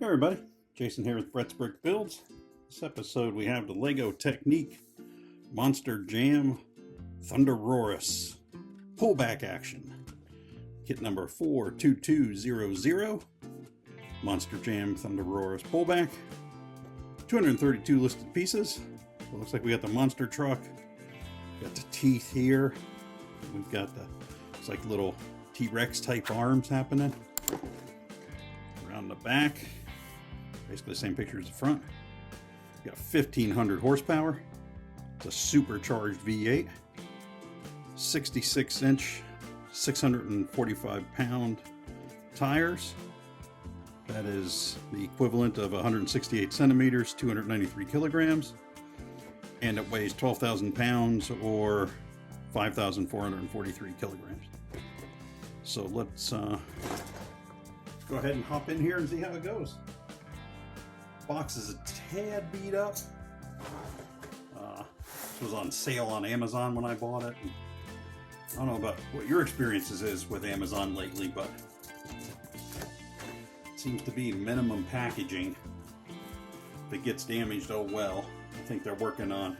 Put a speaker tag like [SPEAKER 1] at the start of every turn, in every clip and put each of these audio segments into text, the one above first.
[SPEAKER 1] Hey everybody, Jason here with Brett's Brick Builds. This episode we have the Lego Technic Monster Jam ThunderROARus pullback action. Kit number 42200, Monster Jam ThunderROARus pullback. 232 listed pieces. It looks like we got the monster truck, got the teeth here, we've got the, it's like little T-Rex type arms happening. Around the back, basically the same picture as the front. We got 1500 horsepower. It's a supercharged V8. 66-inch, 645-pound tires. That is the equivalent of 168 centimeters, 293 kilograms. And it weighs 12,000 pounds or 5,443 kilograms. So let's go ahead and hop in here and see how it goes. Box is a tad beat up. This was on sale on Amazon when I bought it. I don't know about what your experiences is with Amazon lately, but it seems to be minimum packaging. If it gets damaged, oh well. I think they're working on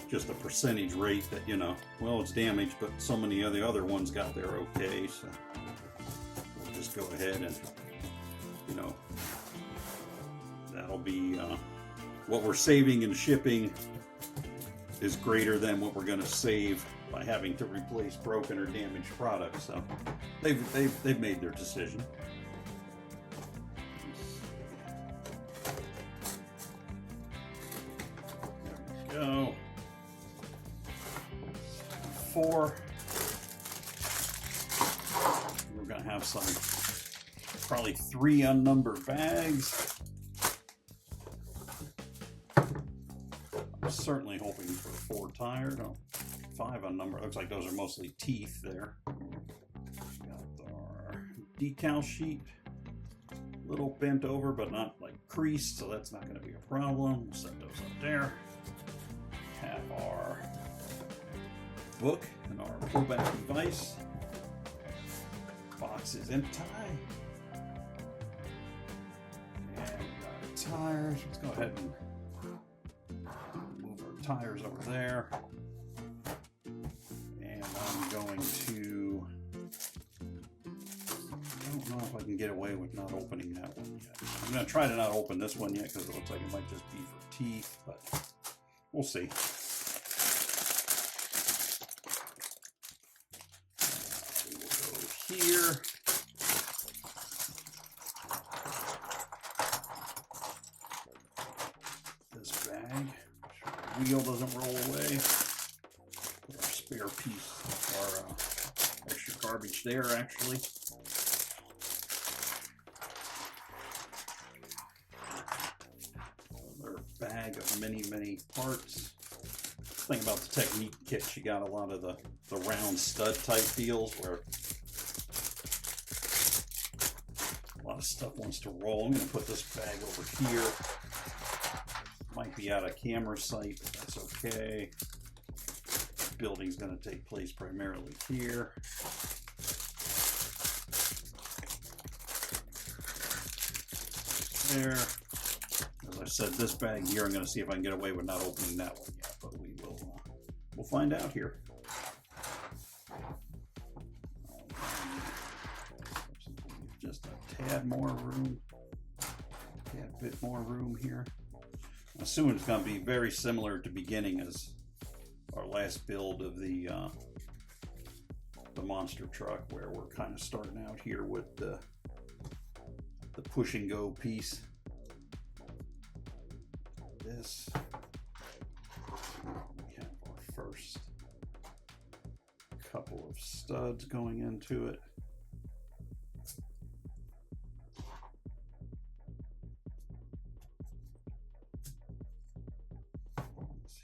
[SPEAKER 1] just a percentage rate that, you know, well, it's damaged, but so many of the other ones got there okay, so we'll just go ahead and, you know, that'll be what we're saving in shipping is greater than what we're going to save by having to replace broken or damaged products. So they've made their decision. There we go. 4. We're going to have probably 3 unnumbered bags. I'm certainly hoping for 4 tires. No, 5 unnumbered. Looks like those are mostly teeth there. Got our decal sheet. A little bent over, but not like creased, so that's not going to be a problem. We'll set those up there. Have our book and our pullback device. Box is empty. And our tires. Let's go ahead and move our tires over there. And I'm going to, I don't know if I can get away with not opening that one yet. I'm going to try to not open this one yet because it looks like it might just be for teeth, but we'll see. Here. This bag, sure the wheel doesn't roll away. Put our spare piece, our extra garbage there actually. Another bag of many parts. Thing about the Technic kit, she got a lot of the round stud type deals where a lot of stuff wants to roll. I'm going to put this bag over here. Might be out of camera sight, but that's okay. Building's going to take place primarily here. There. As I said, this bag here, I'm going to see if I can get away with not opening that one yet, but we'll find out here. Just a tad more room, a bit more room here. I'm assuming it's going to be very similar to beginning as our last build of the monster truck, where we're kind of starting out here with the push and go piece. This, we have our first couple of studs going into it.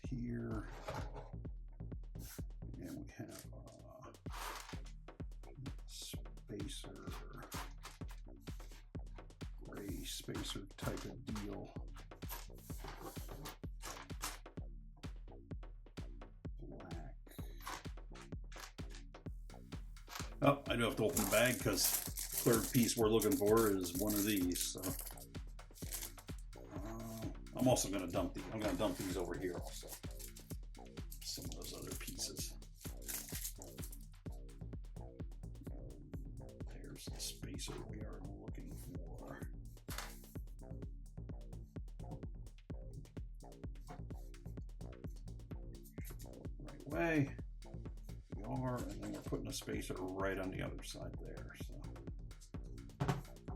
[SPEAKER 1] Here, and we have spacer, gray spacer type of deal. Black. Oh, I do have to open the bag because third piece we're looking for is one of these. So I'm also going to dump these. I'm going to dump these over here also. Some of those other pieces. There's the spacer we are looking for. Right way. We are, and then we're putting a spacer right on the other side there. So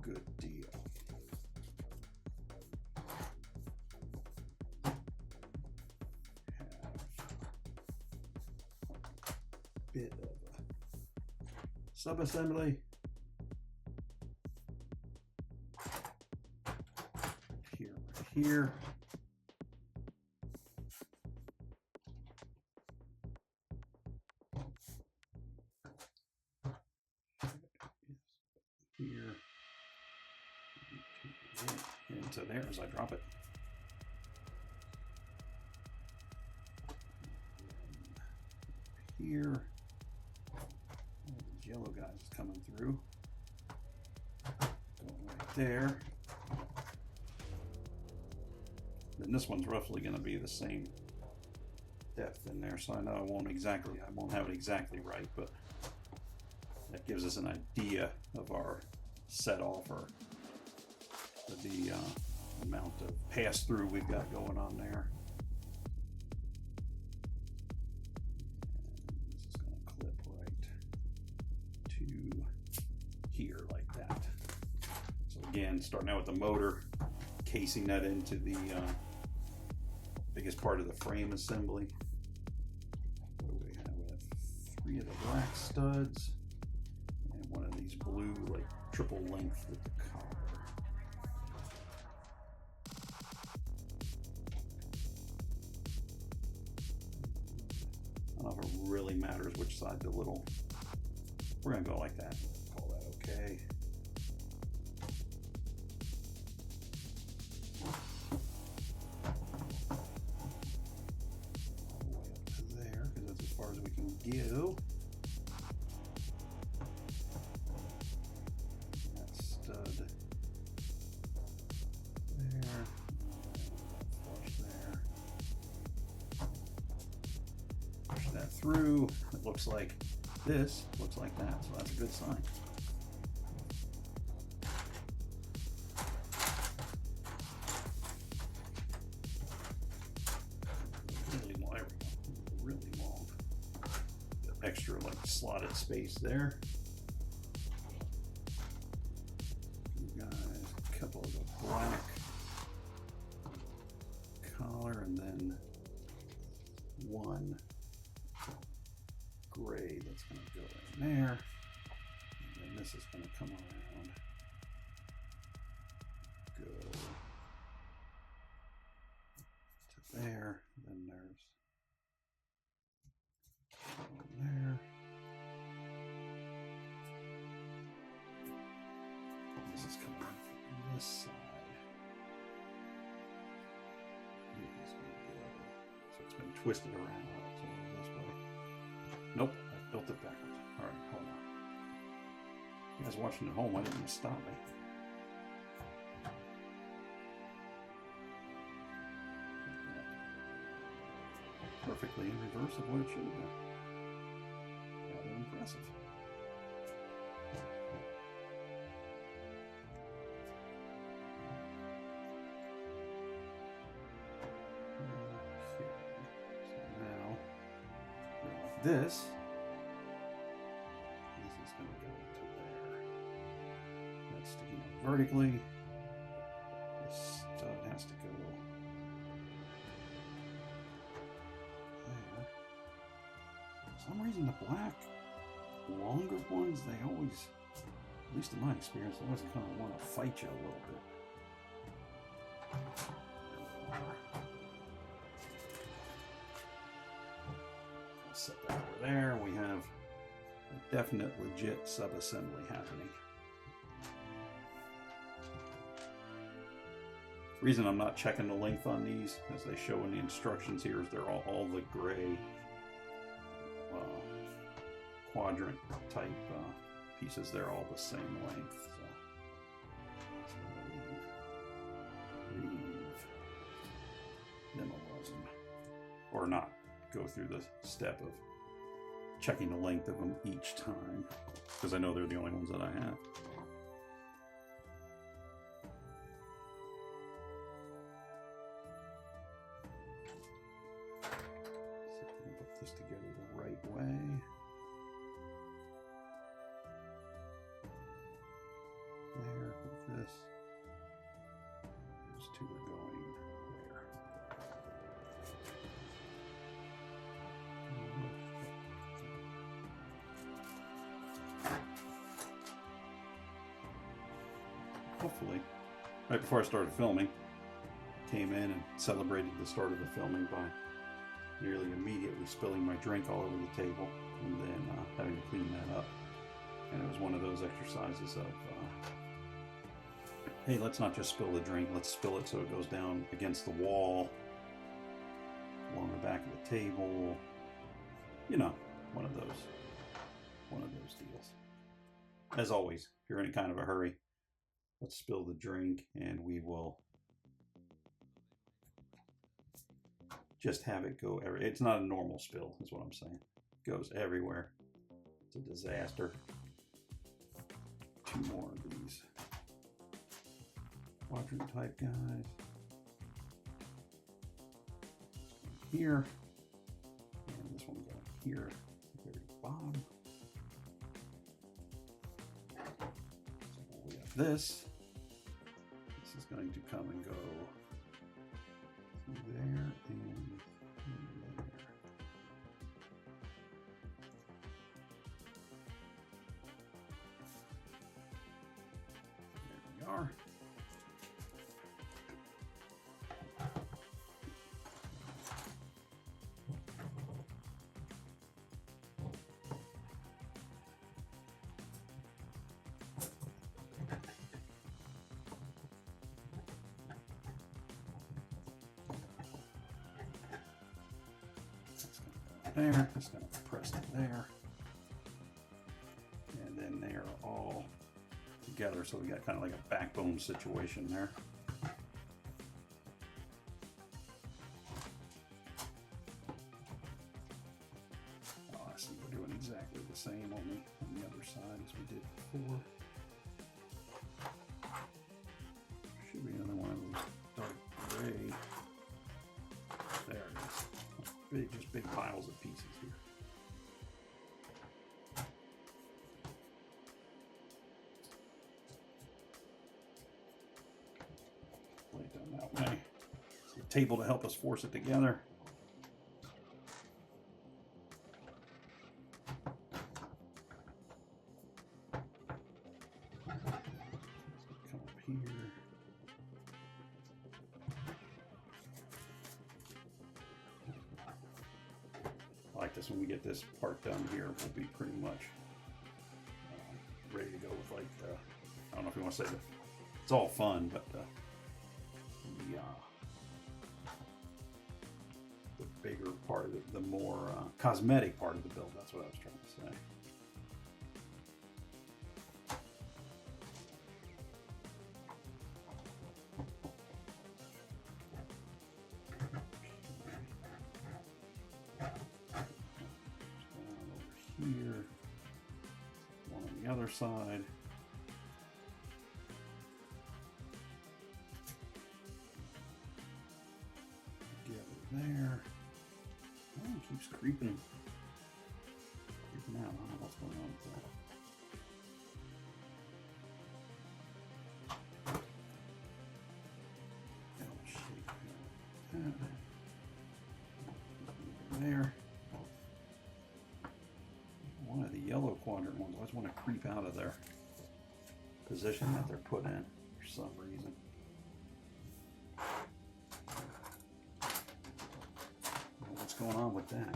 [SPEAKER 1] good deal. Bit of a sub-assembly here, right here. Here into there as I drop it. Here. These yellow guys coming through. Going right there. Then this one's roughly going to be the same depth in there, so I know I won't have it exactly right, but that gives us an idea of our set off or the amount of pass through we've got going on there. Here like that. So again, starting out with the motor, casing that into the biggest part of the frame assembly. What do we have? We have 3 of the black studs and one of these blue, like triple length with the collar. I don't know if it really matters which side the little. We're gonna go like that. Call that okay. All the way up to there, because that's as far as we can go. That stud there, flush there. Push that through. It looks like this looks like that, so that's a good sign. Really long. The extra like slotted space there. You got a couple of the black collar and then one gray that's going to go in there, and then this is going to come around, go to there, then there's one there, and this is coming from this side. So it's been twisted around. Nope, I built it backwards. All right, hold on. You guys watching at home, why didn't you stop me? Perfectly in reverse of what it should have been. Rather impressive. This is going to go into there. That's sticking up vertically. This stud has to go there. For some reason, the black, longer ones, they always, at least in my experience, they always kind of want to fight you a little bit. Set that over there. We have a definite legit sub-assembly happening. The reason I'm not checking the length on these, as they show in the instructions here, is they're all the gray quadrant type pieces, they're all the same length. So leave them alone. Or not go through the step of checking the length of them each time, because I know they're the only ones that I have. Put this together the right way. There, with this. Those two are going there. Hopefully, right before I started filming, came in and celebrated the start of the filming by nearly immediately spilling my drink all over the table and then having to clean that up. And it was one of those exercises of, hey, let's not just spill the drink, let's spill it so it goes down against the wall, along the back of the table. You know, one of those deals. As always, if you're in any kind of a hurry, let's spill the drink and we will just have it go everywhere. It's not a normal spill, is what I'm saying. It goes everywhere. It's a disaster. 2 more of these quadrant type guys. Here. And this one going here at the very bottom. So we have this. This is going to come and go there and there. There we are. There, just going to press it there, and then they're all together, so we got kind of like a backbone situation there. Oh, I see, we're doing exactly the same only on the other side as we did before. Should be another one of those dark gray. There it is. Just big piles of pieces here. Lay it down that way. It's a table to help us force it together. Come up here. Like this, when we get this part done here, we'll be pretty much ready to go with, like, I don't know if you want to say that it's all fun, but the bigger part of it, the more cosmetic part of the build, that's what I was trying to say. Here, one on the other side. Together there. Oh, it keeps creeping out. I don't know what's going on with that. There. One of the yellow quadrant ones, I always want to creep out of their position that they're put in for some reason. What's going on with that?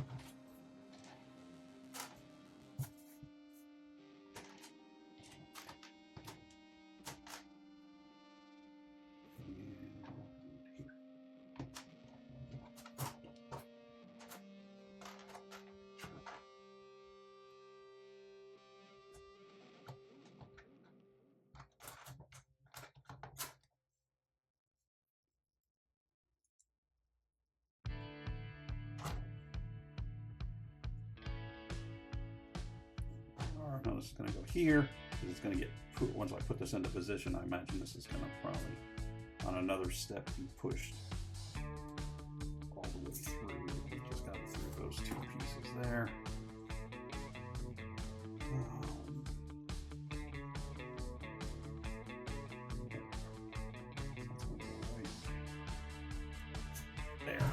[SPEAKER 1] no, this is going to go here. It's going to get, once I put this into position, I imagine this is going to probably, on another step, be pushed all the way through. We just got through those two pieces there. There.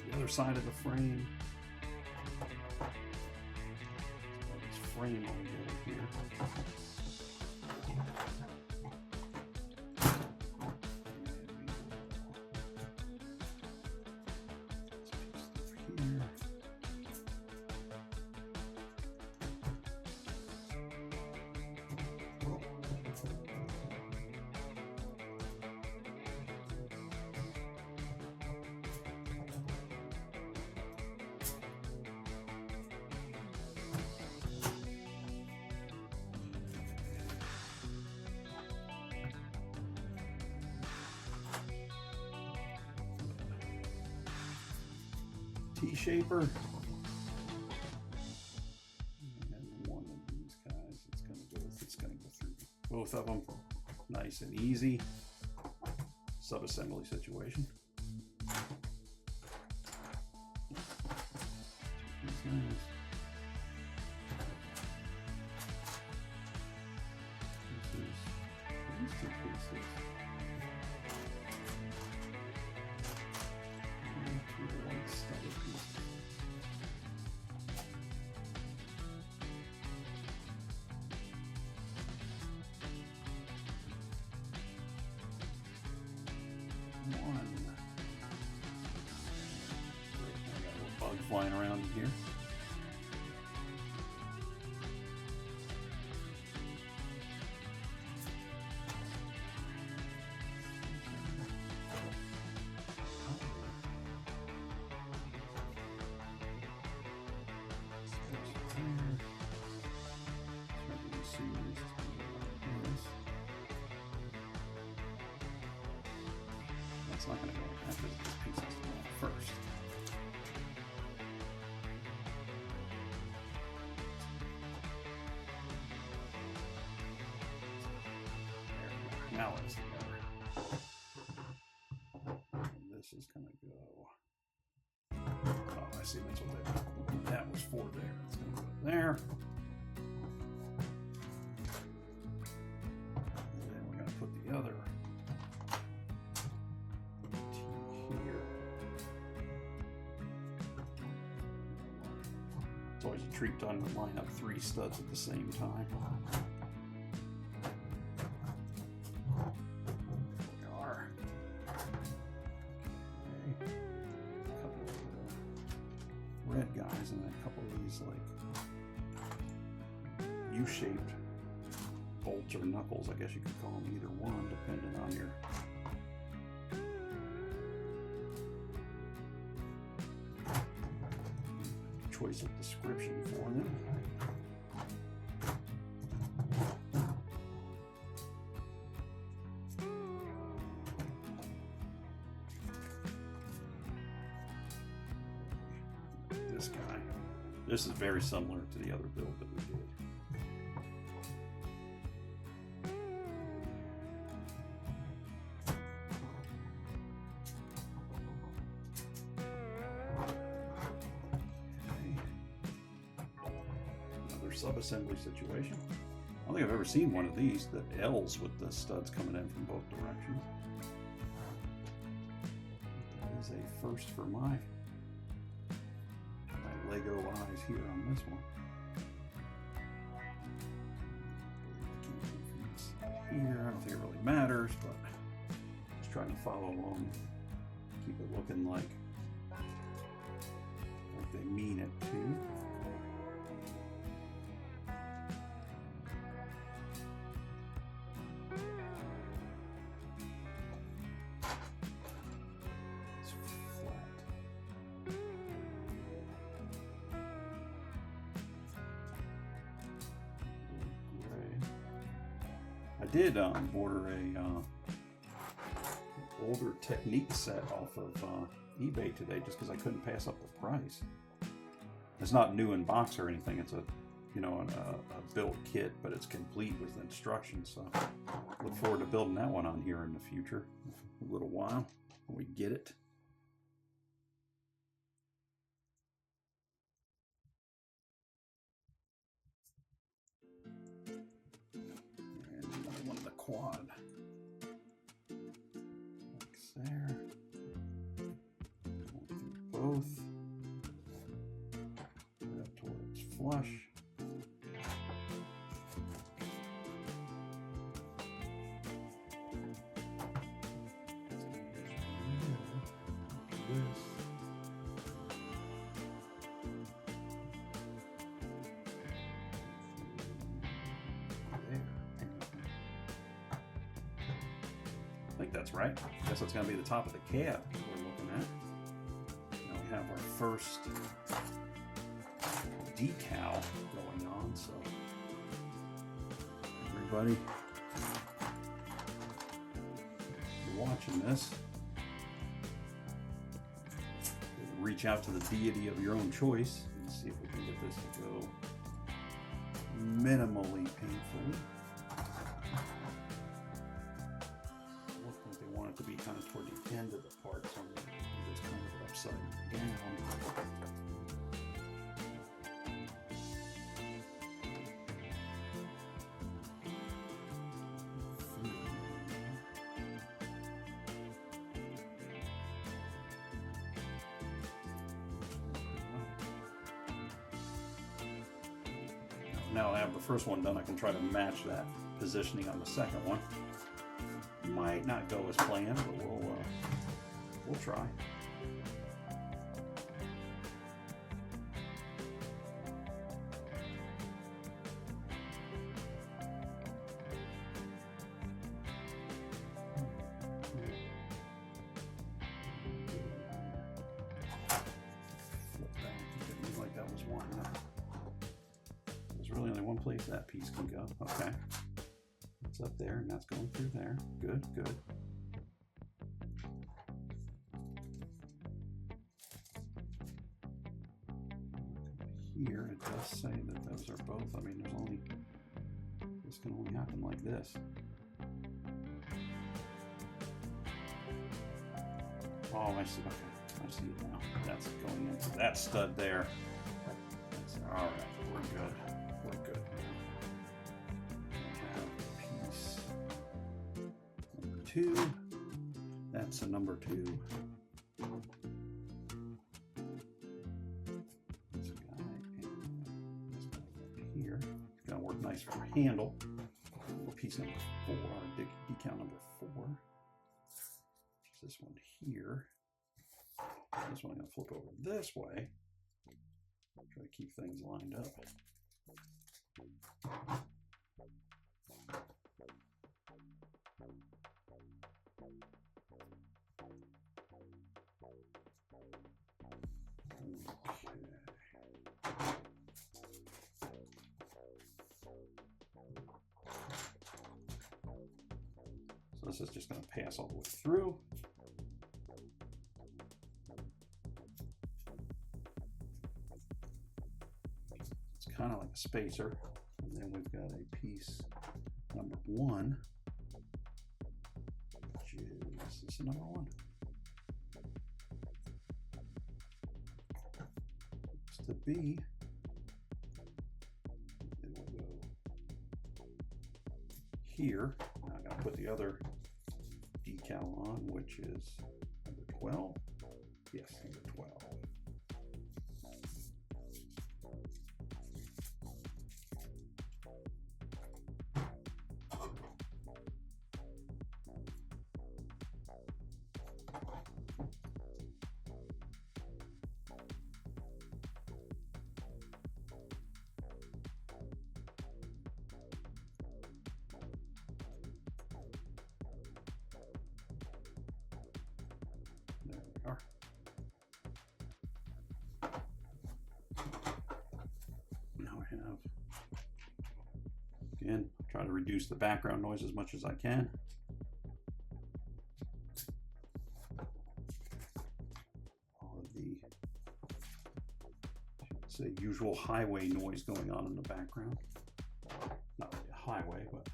[SPEAKER 1] The other side of the frame. This frame on the other here. T-shaper, and one of these guys, it's going to go through both of them, nice and easy. Sub-assembly situation. These two pieces. Bug flying around here. That's not going to go after this piece has to go out first. Now it's together. And this is going to go. Oh, I see. That's what that was for there. It's going to go there. And then we're going to put the other T here. It's always a treat to line up 3 studs at the same time. Red guys and a couple of these like U-shaped bolts or knuckles, I guess you could call them either one, depending on your choice of description for them. This guy. This is very similar to the other build that we did. Okay. Another sub-assembly situation. I don't think I've ever seen one of these, the L's with the studs coming in from both directions. That is a first for my Lego eyes here on this one. Here, I don't think it really matters, but just trying to follow along, keep it looking like they mean it too. I did order a older Technic set off of eBay today just because I couldn't pass up the price. It's not new in box or anything. It's a, you know, a built kit, but it's complete with instructions. So look forward to building that one on here in the future, a little while when we get it. And another one of the quad. Like there. Both. That towards flush. I think that's right. I guess it's going to be the top of the cab we're looking at. Now we have our first decal going on, so everybody you're watching this, reach out to the deity of your own choice and see if we can get this to go minimally painfully. They want it to be kind of toward the end of the part, so I'm going to do this kind of upside down. Now I have the first one done, I can try to match that positioning on the second one. Might not go as planned, but we'll try. Didn't look like that was one. There's really only one place that piece can go. Okay. It's up there, and that's going through there. Good, good. Here it does say that those are both. I mean, there's only, this can only happen like this. Oh, I see. Okay, I see it now. That's going into that stud there. That's, all right, we're good. We're good. Two. That's a number 2. This guy and this guy here. It's gonna work nice for a handle. Piece number 4, decal number 4. This one here. This one I'm gonna flip over this way. Try to keep things lined up. So this is just going to pass all the way through. It's kind of like a spacer. And then we've got a piece number 1, which is this number 1. Looks to be. It will go here. Now I got to put the other decal on, which is number 12. Yes, number 12. There we are. Now I have, again, try to reduce the background noise as much as I can. All of the, It's a usual highway noise going on in the background. Not really a highway, but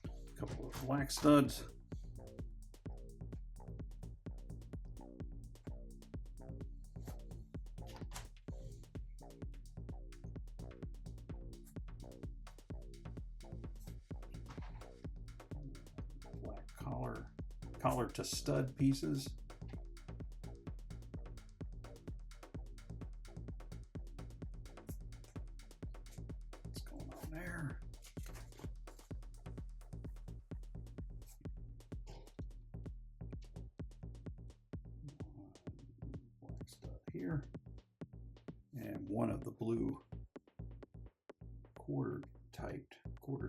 [SPEAKER 1] a couple of black studs. Black collar to stud pieces. What's going on there? Black stud here, and one of the blue quarter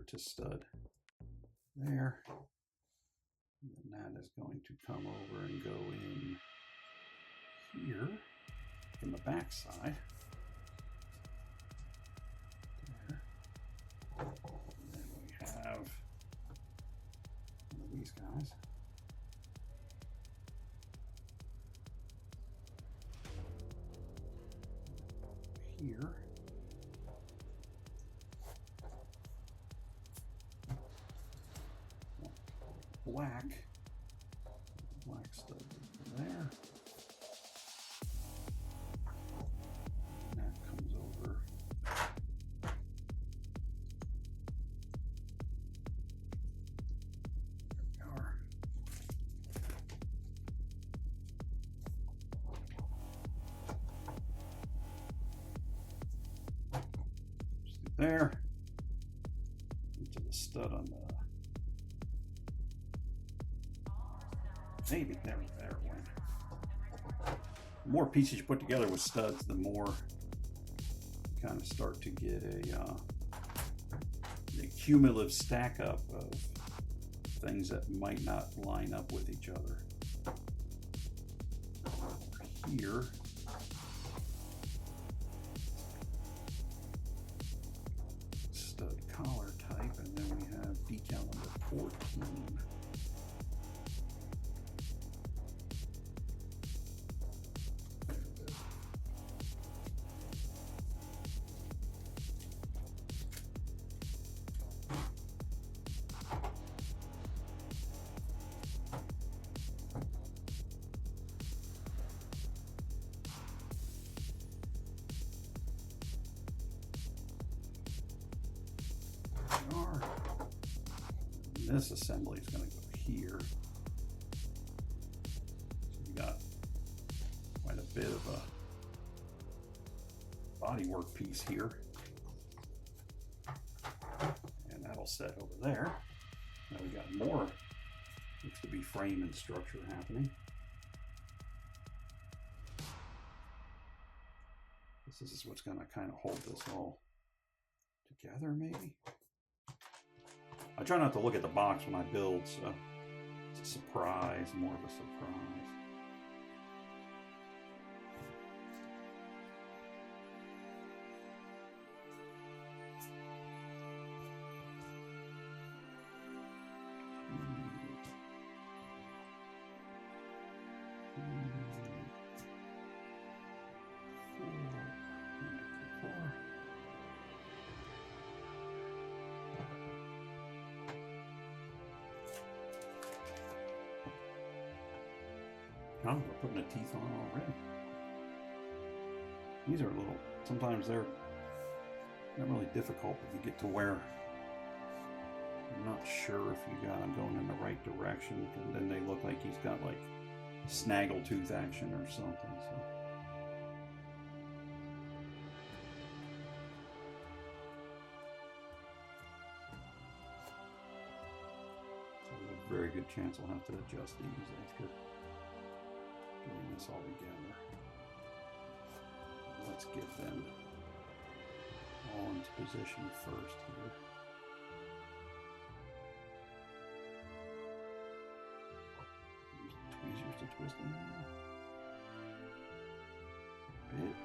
[SPEAKER 1] to stud there. And that is going to come over and go in here from the back side. There. And then we have one of these guys. Here. Black stud there. And that comes over. There we are. Just through there. Into the stud on the maybe there it went. The more pieces you put together with studs, the more you kind of start to get a cumulative stack up of things that might not line up with each other. Here, stud collar type, and then we have decal number 14. This assembly is going to go here. So we got quite a bit of a bodywork piece here. And that'll set over there. Now we got more, looks to be frame and structure happening. This is what's going to kind of hold this all together, maybe. I try not to look at the box when I build, so it's a surprise, more of a surprise. Oh, we're putting the teeth on already. These are a little, sometimes they're not really difficult, but you get to where I'm not sure if you got them going in the right direction, and then they look like he's got like snaggletooth action or something. So. There's a very good chance I'll have to adjust these after getting this all together. Let's get them all into position first here. twisting there. Bit,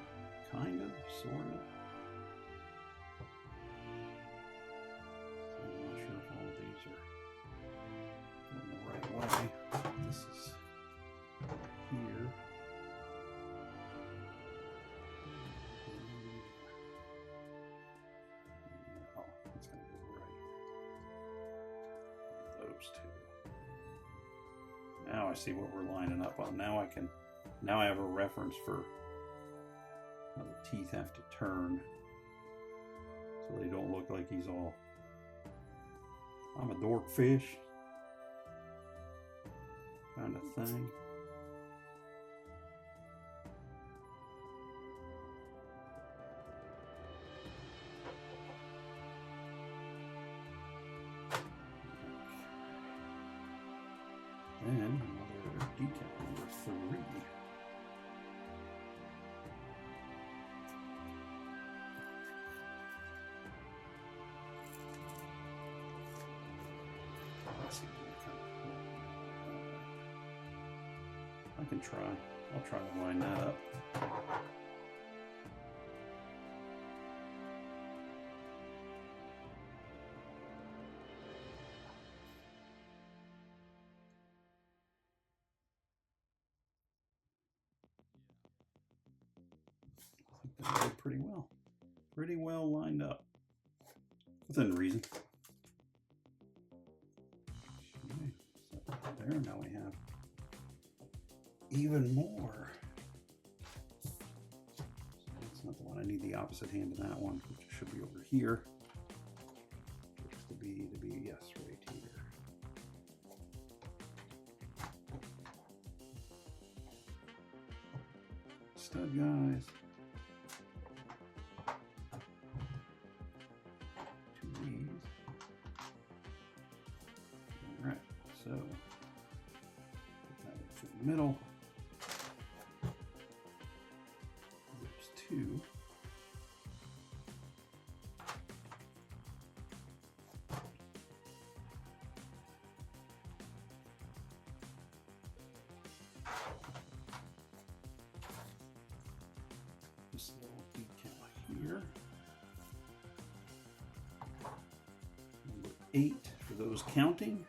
[SPEAKER 1] kind of, sort of. I'm not sure if all of these are going the right way. This is here. Oh, it's going to go right. Those two. Now I see what we're lining up on. Now I have a reference for how the teeth have to turn so they don't look like he's all, I'm a dork fish kind of thing. Then another decal number 3. I can try. I'll try to line that up. I think that did pretty well. Pretty well lined up. Within reason. Okay, so there, now we have even more. So that's not the one. I need the opposite hand in that one, which should be over here. To be yes, right here. Stud guys. Two of these. All right, so put that into the middle. There's 2. This little decal here. Number 8 for those counting.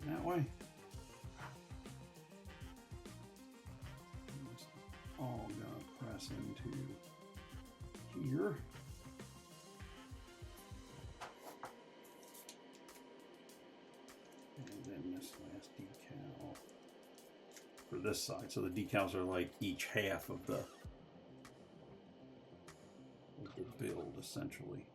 [SPEAKER 1] That way. It's all gonna press into here. And then this last decal for this side. So the decals are like each half of the build, essentially.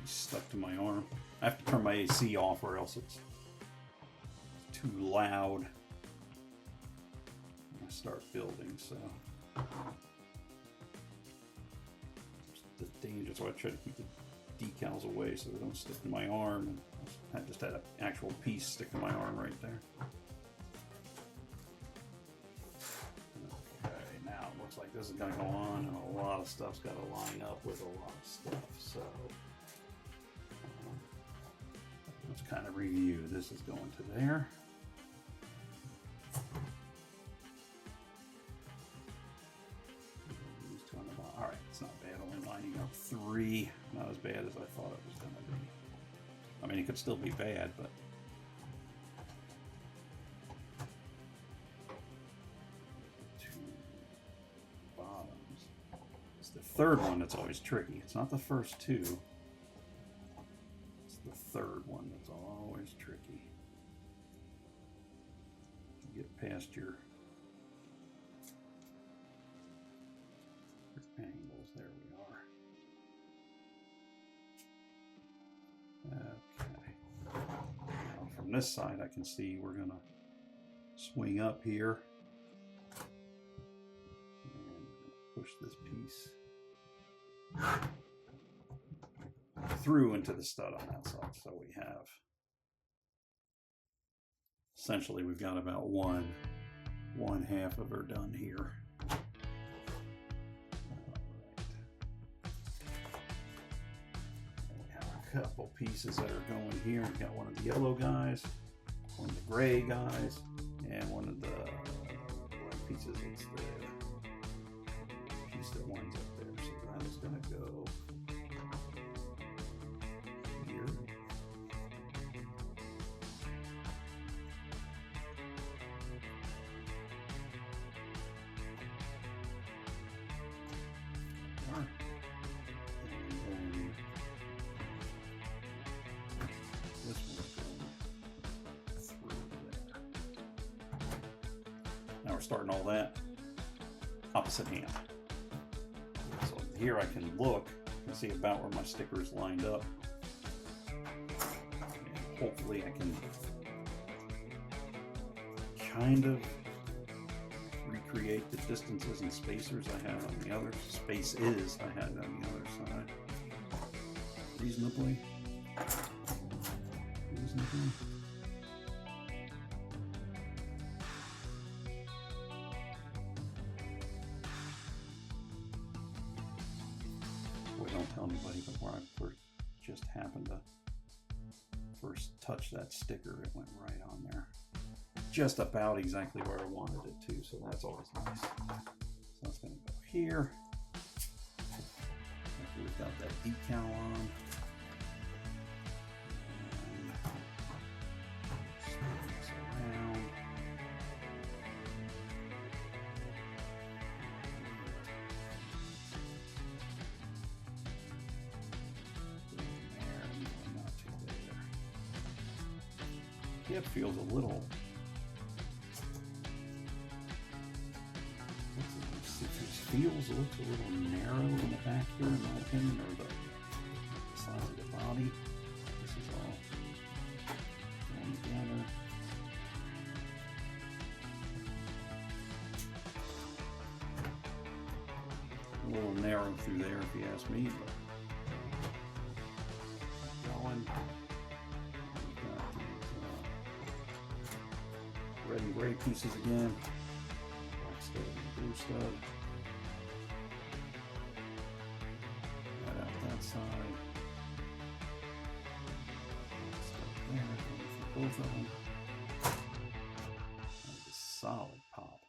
[SPEAKER 1] Stuck to my arm. I have to turn my AC off or else it's too loud when I start building, so the danger, so I try to keep the decals away so they don't stick to my arm, and I just had an actual piece stick to my arm right there. Okay, now it looks like this is going to go on, and a lot of stuff's got to line up with a lot of stuff, so let's kind of review. This is going to there. All right, it's not bad. Only lining up 3. Not as bad as I thought it was going to be. I mean, it could still be bad, but the third one that's always tricky. It's not the first 2. It's the third one that's always tricky. You get past your angles. There we are. on this side, I can see we're going to swing up here and push this piece through into the stud on that side. So we have, essentially, we've got about one half of her done here. Couple pieces that are going here. We've got one of the yellow guys, one of the gray guys, and one of the black pieces. It's the piece that winds up there. So that is going to go here. Now we're starting all that opposite hand. So here I can look and see about where my sticker is lined up. And hopefully I can kind of recreate the distances and spacers I had on the other spaces I had on the other side. Reasonably. Boy, don't tell anybody, but where I first just happened to first touch that sticker, it went right on there. Just about exactly where I wanted it to, so that's always nice. So that's going to go here. After we've got that decal on. It feels a little, it looks a little narrow in the back here, in my opinion, or the size of the body. This is all going together. A little narrow through there, if you ask me, but going. Red and gray pieces again. Black stud and blue stud. Right out that side. Stud there, for both of them. That's a solid pop.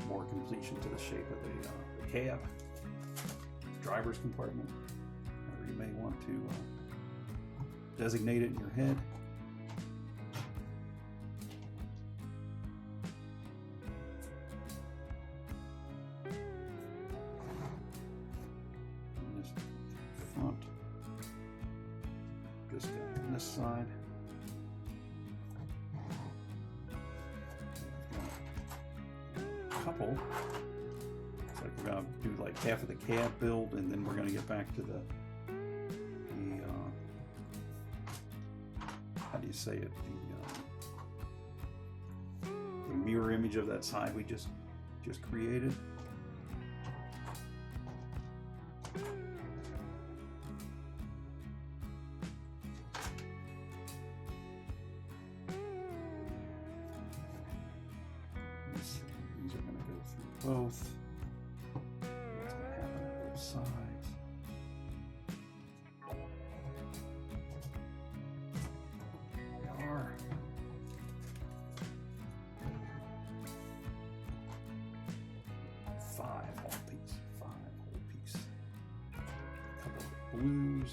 [SPEAKER 1] More completion to the shape of the cab, driver's compartment, or you may want to designate it in your head. And this front, this guy on this side. Couple. It's like we're gonna do like half of the cab build, and then we're gonna get back to the how do you say it? The mirror image of that side we just created. Both. What's going to happen on both sides? They are. Five whole piece. A couple of blues.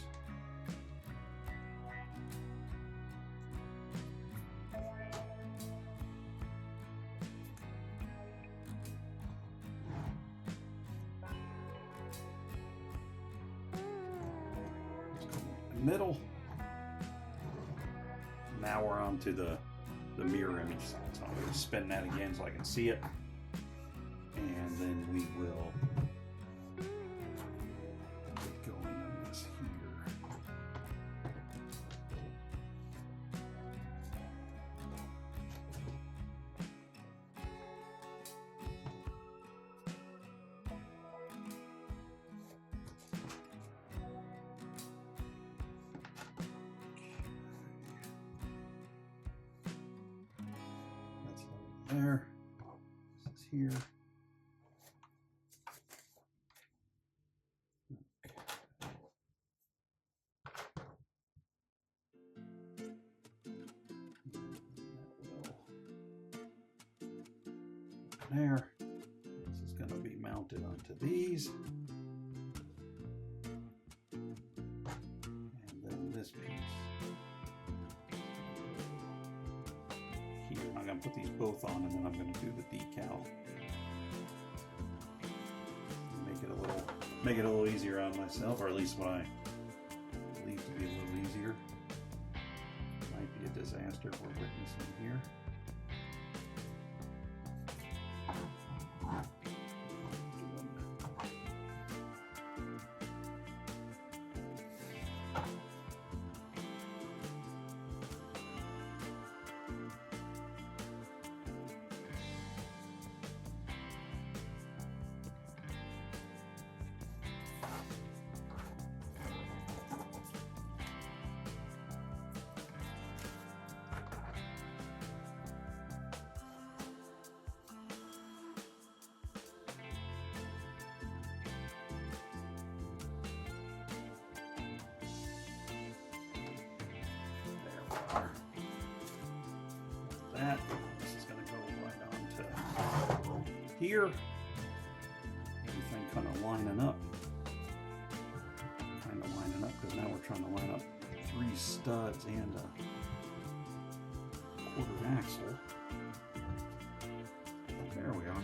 [SPEAKER 1] Middle. power onto the mirror image. So I'm going to spin that again so I can see it. And then we will get going on this here. That's there. This is here. There. This is going to be mounted onto these. And then this piece. Here. I'm going to put these both on, and then I'm going to do the decal. Make it a little easier on myself, or at least what I believe to be a little easier. Might be a disaster we're witnessing here. That. This is going to go right on to here. Everything kind of lining up. Because now we're trying to line up 3 studs and a quarter axle. There we are.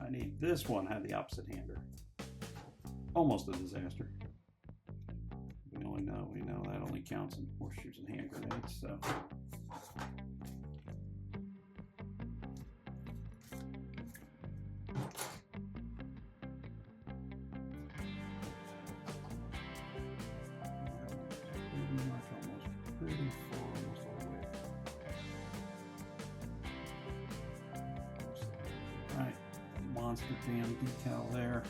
[SPEAKER 1] I need this one, had the opposite hander. Almost a disaster. We know that only counts in horseshoes and hand grenades, so. Pretty full, almost all the way. All right. Monster Jam decal there.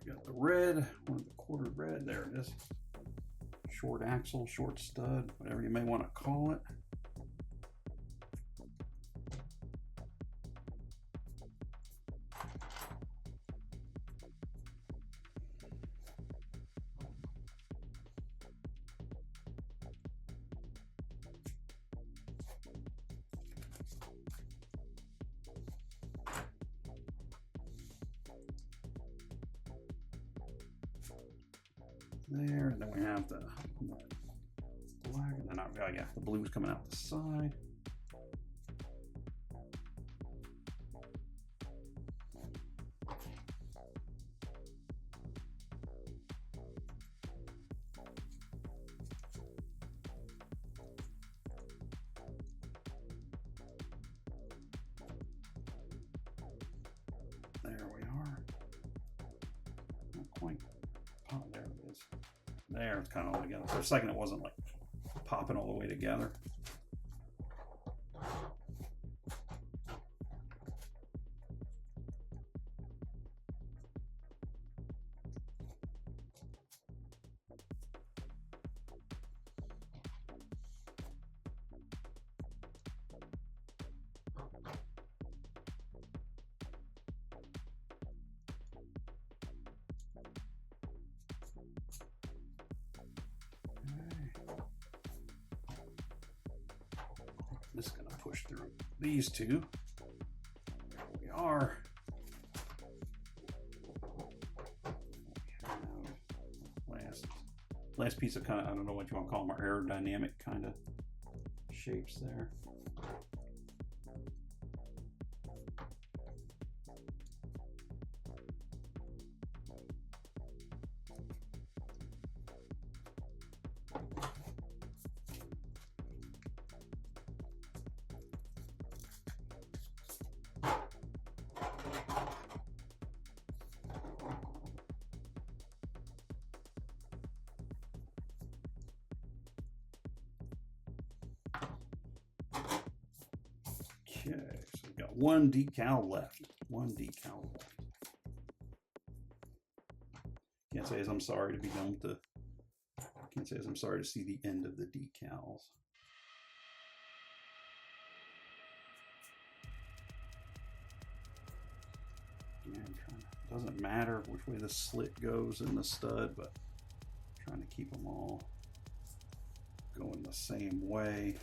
[SPEAKER 1] Got the red, one of the quarter red, there it is. Short axle, short stud, whatever you may want to call it. There, and then we have the black, and then the blue's coming out the side. quite. Oh, there it is. There, it's kind of all together. For a second, it wasn't like popping all the way together. Just gonna push through these two. There we are. Last piece of kind of, I don't know what you want to call them, are aerodynamic kind of shapes there. Okay, so we've got one decal left. One decal left. Can't say as I'm sorry to be done with the. Can't say as I'm sorry to see the end of the decals. Again, doesn't matter which way the slit goes in the stud, but I'm trying to keep them all going the same way.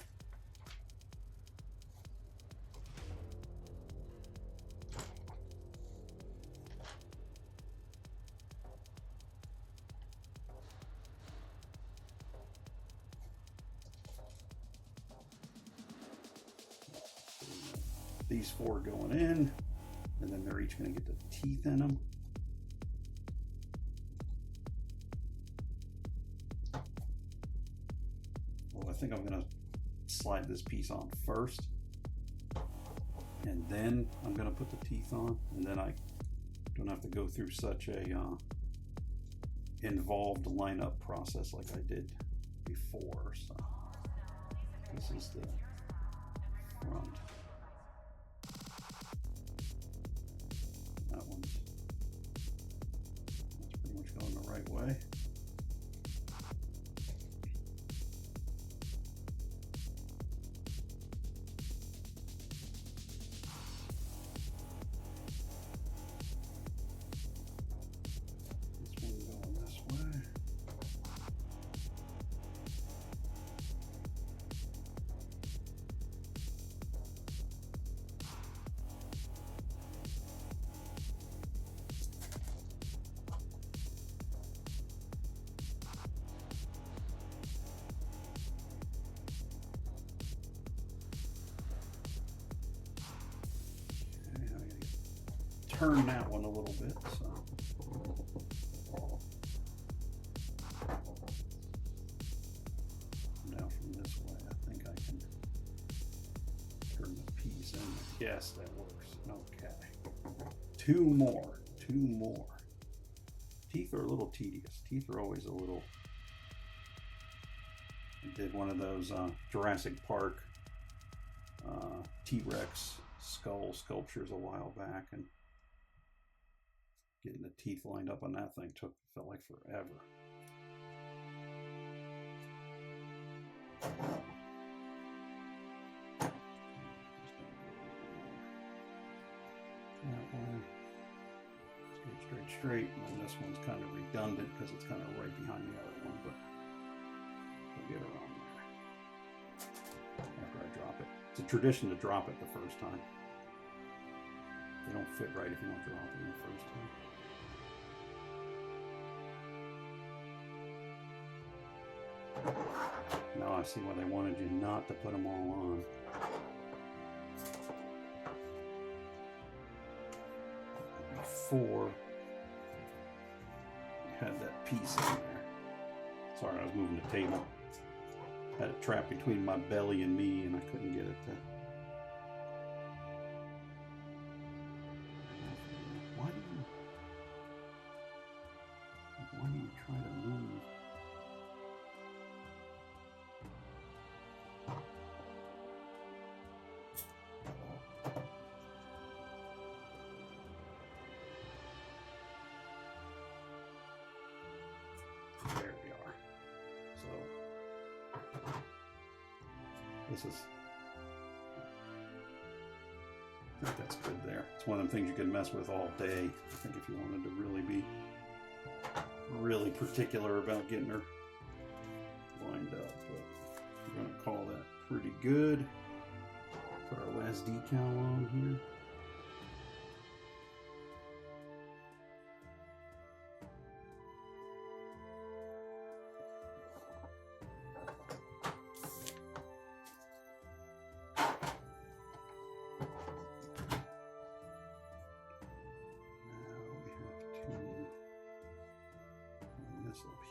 [SPEAKER 1] These four going in, and then they're each going to get the teeth in them. Well, I think I'm going to slide this piece on first, and then I'm going to put the teeth on, and then I don't have to go through such a involved lineup process like I did before. So this is the front. That's pretty much going the right way. This one going this way. Turn that one a little bit. So. Now from this way, I think I can turn the piece in. Yes, that works. Okay. Two more. Teeth are a little tedious. Teeth are always a little. I did one of those Jurassic Park T-Rex skull sculptures a while back, and getting the teeth lined up on that thing felt like forever. That one. Let's go straight, and then this one's kind of redundant because it's kind of right behind the other one, but we'll get around there after I drop it. It's a tradition to drop it the first time. They don't fit right if you don't drop it the first time. Now I see why they wanted you not to put them all on. Before you had that piece in there. Sorry, I was moving the table. Had it trapped between my belly and me, and I couldn't get it to. This is, I think that's good there. It's one of them things you can mess with all day. I think if you wanted to really be really particular about getting her lined up, but we're going to call that pretty good. Put our last decal on here.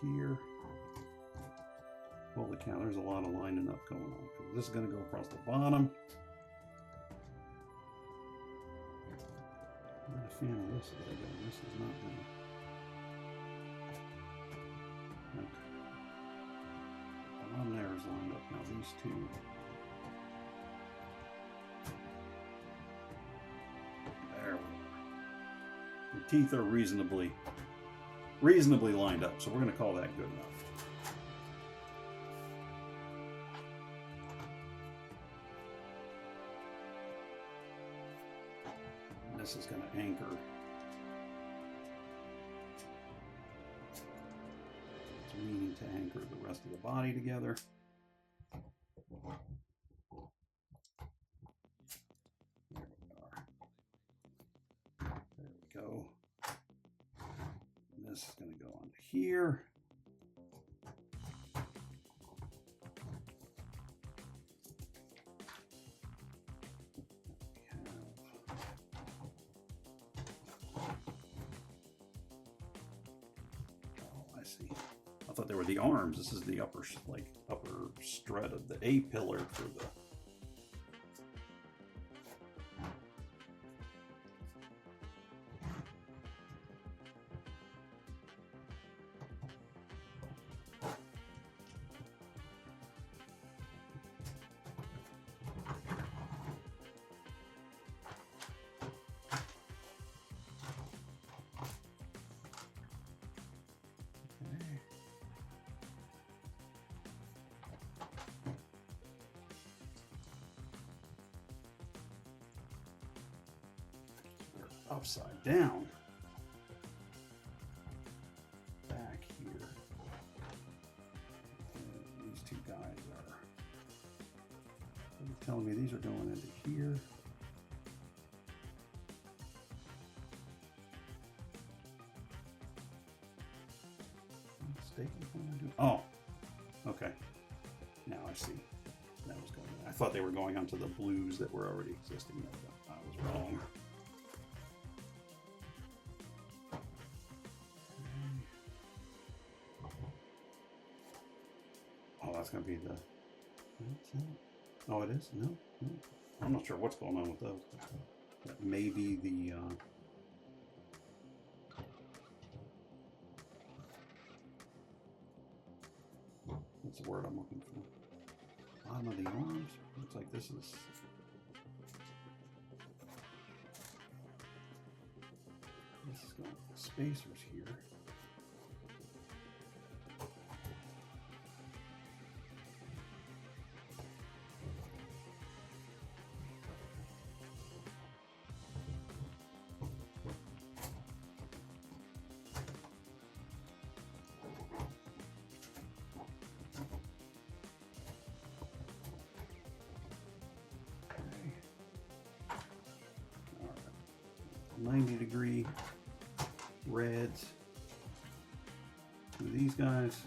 [SPEAKER 1] Here. Holy cow, there's a lot of lining up going on. This is going to go across the bottom. I'm not a fan of this Lego. This is not going to. Okay. The bottom there is lined up. Now these two. There we are. The teeth are reasonably lined up, so we're going to call that good enough. And this is going to anchor. It's meaning to anchor the rest of the body together. There we are. There we go. This is going to go onto here. Oh, I see. I thought they were the arms. This is the upper strut of the A pillar for the. Upside down back here. And these two guys are telling me these are going into here. Oh, okay. Now I see. That was going. I thought they were going onto the blues that were already existing. I was wrong. That's going to be the. Oh, it is? No, no. I'm not sure what's going on with those. That may be the. What's the word I'm looking for? Bottom of the arms. Looks like this is. This is going with the spacers here. All right. 90-degree reds. Two of these guys.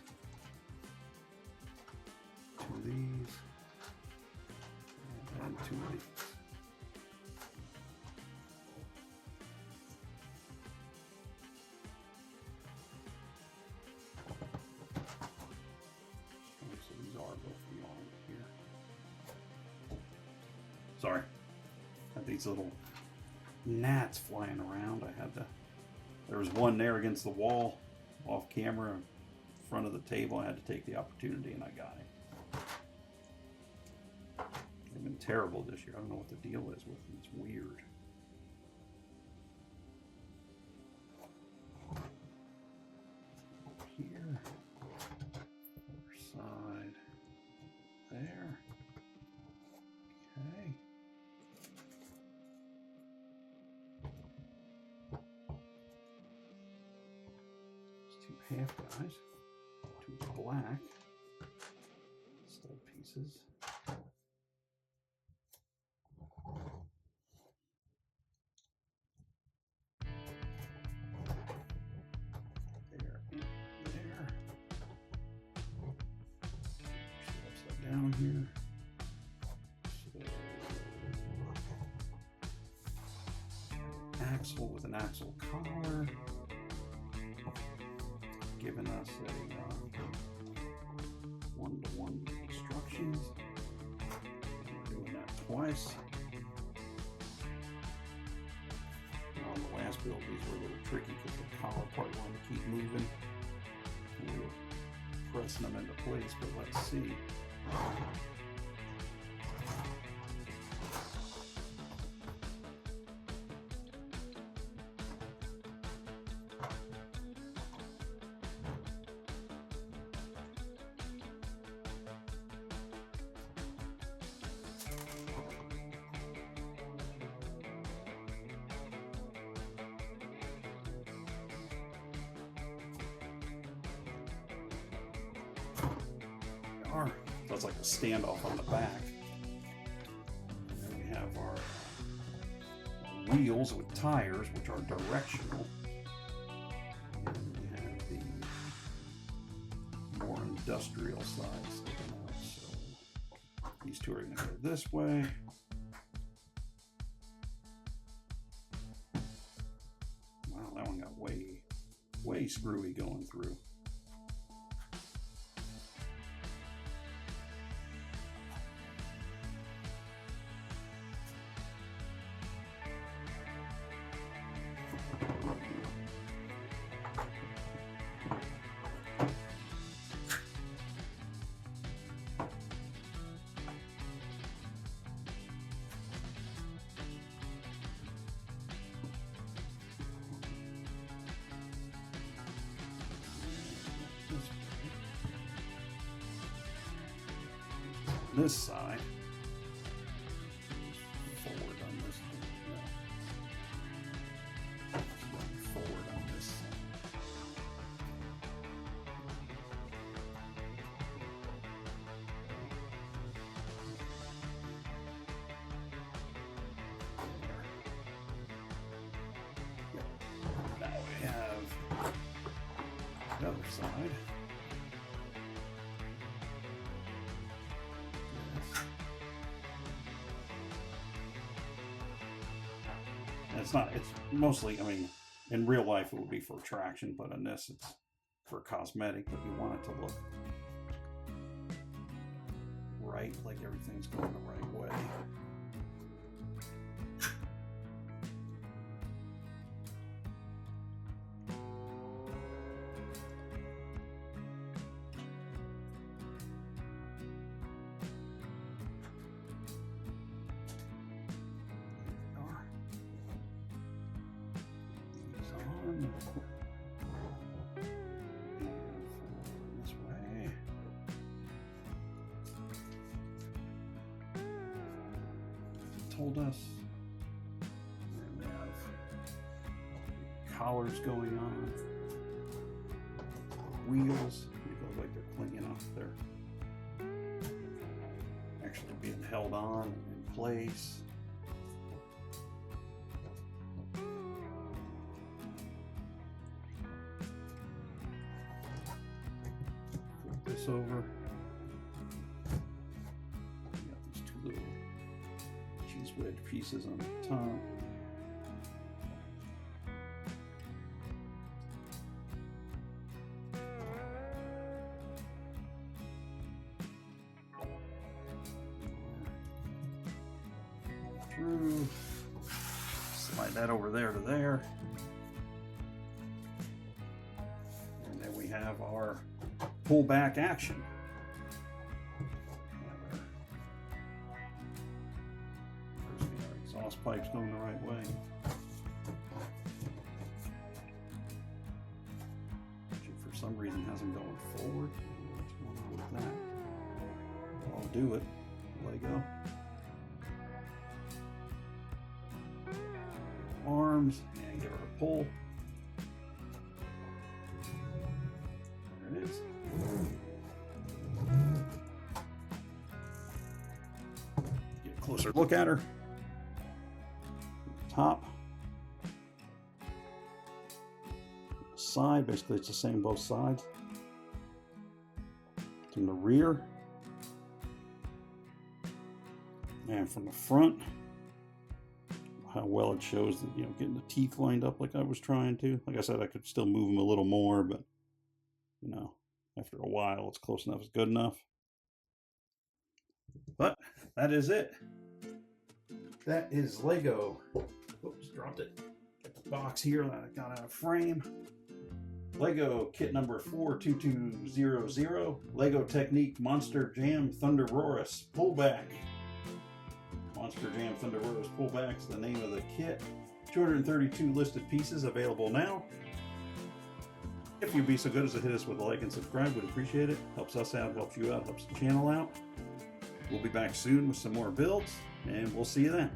[SPEAKER 1] Two of these. And two of these. So these are both along here. Sorry. Got these little gnats flying around. There was one there against the wall, off camera, in front of the table. I had to take the opportunity and I got it. They've been terrible this year. I don't know what the deal is with them. It's weird. Here, other side, there. half guys, two black stud pieces. There and there. Upside down here. Axle with an axle collar, giving us a one-to-one instructions. We're doing that twice. On the last build, these were a little tricky because the collar part wanted to keep moving. And we were pressing them into place, but let's see. That's like a standoff on the back. And then we have our wheels with tires, which are directional. And we have the more industrial side sticking out. So these two are going to go this way. Wow, that one got way screwy going through. This side, forward on this, forward on this side. Now we have the other side. It's mostly, I mean, in real life it would be for traction, but in this it's for cosmetic, but you want it to look right, like everything's going the right way. This way. Told us. And we have collars going on. Wheels. They look like they're clinging off there. Actually being held on in place. Over. We got these two little cheese wedge pieces on the top. Through. Slide that over there to there. And then we have our pull back action. First, our exhaust pipe's going the right way. Which for some reason hasn't gone forward. What's going on with that? I'll do it. Let it go. Arms and give her a pull. There it is. Get a closer look at her. Top. Side, basically it's the same both sides. From the rear. And from the front. How well it shows that, you know, getting the teeth lined up like I was trying to. Like I said, I could still move them a little more, but you know, after a while it's close enough, it's good enough. But that is it. That is Lego. Oops, dropped it. Get the box here that I got out of frame. Lego kit number 42200. Lego Technic Monster Jam ThunderROARus pullback. Monster Jam ThunderROARus pullback is the name of the kit. 232 listed pieces available now. If you'd be so good as to hit us with a like and subscribe, we'd appreciate it. Helps us out, helps you out, helps the channel out. We'll be back soon with some more builds, and we'll see you then.